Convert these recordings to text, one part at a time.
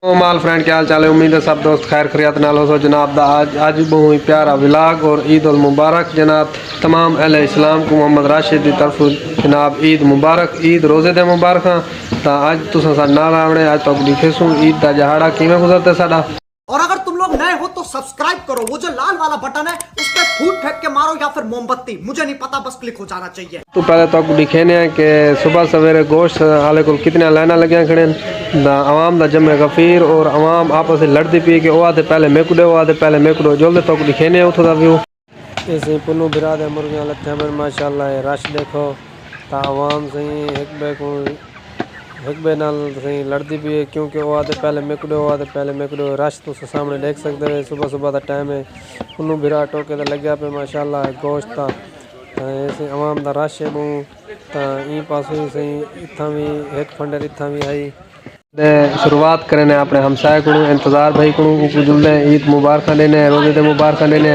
माल friend क्या हाल चाल है। उम्मीद है सब दोस्त खैर खरियत नाल हो। जनाब दा आज बहुत ही प्यारा व्लॉग और ईद उल मुबारक जनाब तमाम अहले इस्लाम को मोहम्मद राशिद की तरफ जनाब ईद मुबारक ईद रोज़े दे मुबारक तो आज तुसां साडे नाल आवणे आज तक दिखे सूँ ईद का दिहाड़ा किवें गुजरते साडा। और अगर तुम लोग नए हो तो सब्सक्राइब करो, वो जो लाल वाला बटन है उस पर फूट फेंक के मारो या फिर मोमबत्ती, मुझे नहीं पता, बस क्लिक हो जाना चाहिए। तो पहले तो आपको दिखेने हैं कि सुबह सवेरे गोश्त आले को कितने लाइना लगे खड़े आवाम दा जमे गफीर और आवाम आपस में लड़ती पी के वो आते पहले मेकुडे वो आते पहले मेकुडो जल्द तो दिखेने उठो दा व्यू ऐसे पुनू बिरा दे मुर्गियां लथे में माशाल्लाह रश देखो ता आवाम सही एक बे नाल सही लड़ती भी है क्योंकि वो आते पहले मेकुडो रश तो सामने देख सकते हो। सुबह सुबह का टाइम है पुनू बिरा टोके तो लग्या पे माशाल्लाह गोश्त था ऐसे आवाम दा रश है बहुत तो ई पासों ही सही इतना भी एक फंडर इतना भी आई शुरुआत करने अपने हमसाए को इंतज़ार भाई को जुलदे ईद मुबारक देने रोज़े दे मुबारक देने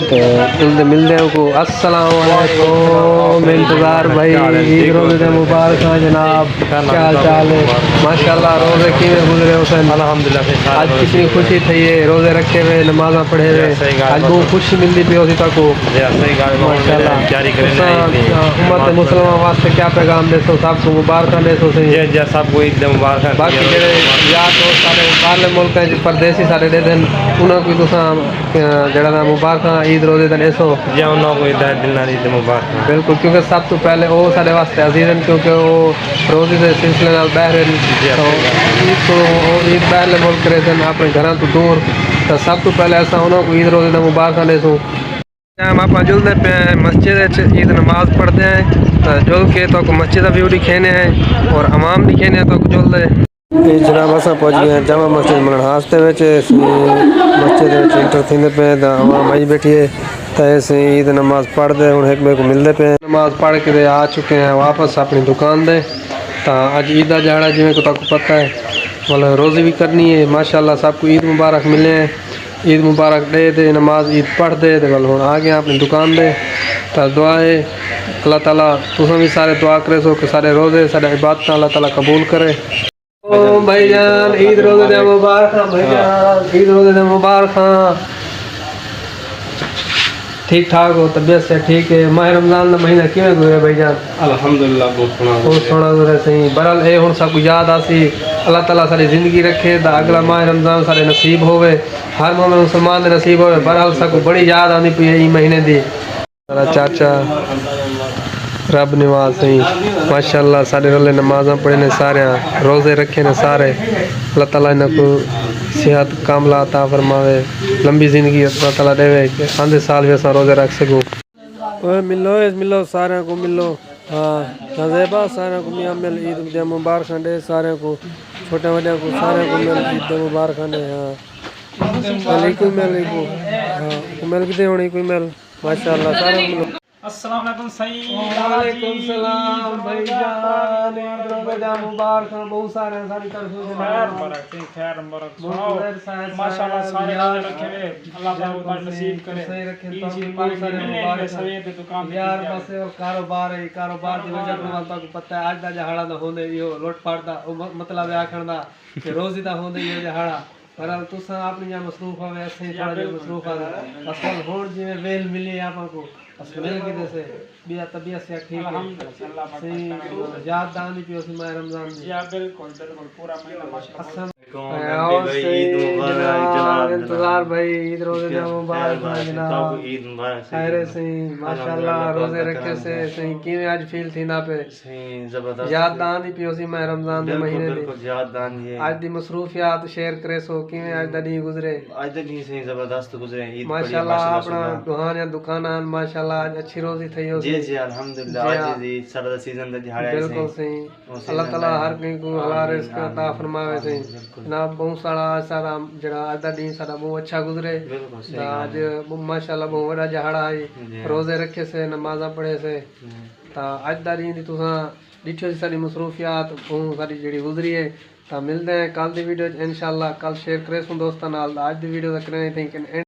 तो जुलदे मिलते हैं को अस्सलाम वालेकुम इंतज़ार भाई ईद रोज़े दे मुबारक जनाब क्या हाल चाल है। माशाल्लाह रोज़े किवें गुजरे हुसैन अल्हम्दुलिल्लाह आज कितनी खुशी थी है रोज़े रखे हुए नमाज़ा पढ़े हुए आज बहुत खुशी मिलती पी होती तक माशाल्लाह उम्मत मुसलमान वास्ते क्या पैगाम देसो सबको मुबारक देसो सही सबको ईद मुबारक बाकी जेह्ड़े यार दोस्त सारे बाहरले मुल्कें च परदेसी सारे दे दिन उन्होंने कोई तुसां जेह्ड़ा मुबारक ईद रोज़े दिन ऐसो या उन्होंने कोई दिल ईद मुबारक बिल्कुल क्योंकि सब तो पहले वो सारे वास्ते अजीज हैं क्योंकि वो रोज़े के सिलसिले नाल बाहर तो ईद बाहरले मुल्क रहते हैं अपने घरों तो दूर तो सब तो पहले असां उन्होंने को ईद रोज़े दा मुबारक देसो। हम आप जुलते पे मस्जिद ईद नमाज पढ़ते हैं तो जुल के तो मस्जिद का व्यू दिखेने हैं और अवाम दिखेने तो जुलते जनाब अस पहुँच गए जामा मस्जिद मलनहास मस्जिद इंटर थींदे पे अवाम आई बैठी है तो ऐसे ईद नमाज पढ़ते हूँ एक बे को मिलते पे नमाज पढ़ के आ चुके हैं वापस अपनी दुकान दे तो अज ईद का दिहाड़ा जिमें को तक पता है मतलब रोज़ी भी करनी है माशाल्लाह सबको ईद मुबारक मिले हैं ईद मुबारक दे दे नमाज ईद पढ़ दे तो हूँ आ गया अपनी दुकान दे तो दुआ है अल्लाह ताला तुम भी सारे दुआ करे सो कि सारे रोज़े सारे इबादत अल्लाह ताला कबूल करे। ओ भाईजान ईद रोज़े दे मुबारक भाईजान ईद रोज़े दे मुबारक ठीक ठाक हो तबीयत से ठीक है। माह रमज़ान का महीना किवें गुजरे भाईजान अल्हम्दुलिल्लाह बहुत सोहना गुजरे सही बहरहाल ये हुण सब याद आसी अल्लाह ताला सारी ज़िंदगी रखे तो अगला माह रमज़ान सारे नसीब होवे हर मोमिन मुसलमान दे नसीब होवे। बहरहाल सब बड़ी याद आती पई है महीने दी चाचा रब निवाज सही माशाल्लाह सारे रोले नमाज़ा पढ़े ने सारे रोज़े रखे ने सारे अल्लाह ताला इन्हें को सेहत कामला अता फरमावे लंबी ज़िंदगी अल्लाह ताला देवे कि आंदे साल भी असां रोज़े रख सकूं। ओए मिलो सारे को मिलो हाँ नज़ेबा सारे को मियाँ मिल ईद दे मुबारक दे सारे को छोटे बड़े को सारे को मिल ईद दे मुबारक दे हाँ कोई मिल कितने होनी कोई मिल माशाल्लाह सारे को मिलो। अस्सलाम वालेकुम सही वालेकुम सलाम भाईजान ईद रोज़े दा मुबारक बहुत सारे सारी तरफ से खैर मुबारक सुनाओ माशाल्लाह सारे रोजे रखे हुए अल्लाह ताला नसीब करे सही रखे ईद तो पाक सारे मुबारक सवेर दे दुकान यार बस कारोबार है कारोबार दी वजह तो तक पता है आज दा जहाड़ा दा होंदे यो लोट पाट दा मतलब आखण दा कि रोज़ी दा होंदे यो जहाड़ा पर तुसां अपनी या मसरूफ होवे ऐसे थोड़ा जिहा मसरूफ आ असल हुण जिवें वेल मिली आपा को मिल के से बिया तबीयत से ठीक है सही याद दानी पियो सी माह रमज़ान दी या बिल्कुल पूरा महीना माशाल्लाह इंतजार भाई ईद रोज़े दे मुबारक जनाब ईद मुबारक खैर सही माशाल्लाह रोज़े रखे से सही किवें आज फील थी ना पे सही जबरदस्त याद दानी पियो सी माह रमज़ान दे महीने दी याद दान है आज दी मसरूफियात शेयर करे सो किवें आज दा दी गुजरे आज दा दी सही जबरदस्त गुजरे ईद माशाल्लाह अपना दुकान या दुकानान माशाल्लाह आज अच्छी रोज़ी थई हो जी अल्हम्दुलिल्लाह आज दी सरद सीजन दा दिहाड़ा है बिल्कुल सही अल्लाह ताला हर कहीं को हलाल रिज़्क अता फरमावे सही जनाब बहुत सारा सारा जड़ा आज दा दिन सारा बहुत अच्छा गुजरे आज माशाल्लाह बहुत बड़ा दिहाड़ा है रोज़े रखे से नमाज़ा पढ़े से ता आज दा दिन तुसां डिठो सी सारी मसरूफियात बहुत सारी जड़ी गुजरी है ता मिलते हैं कल दी वीडियो इंशाल्लाह कल शेयर करे सुन दोस्तां नाल आज दी वीडियो दा करें थिंक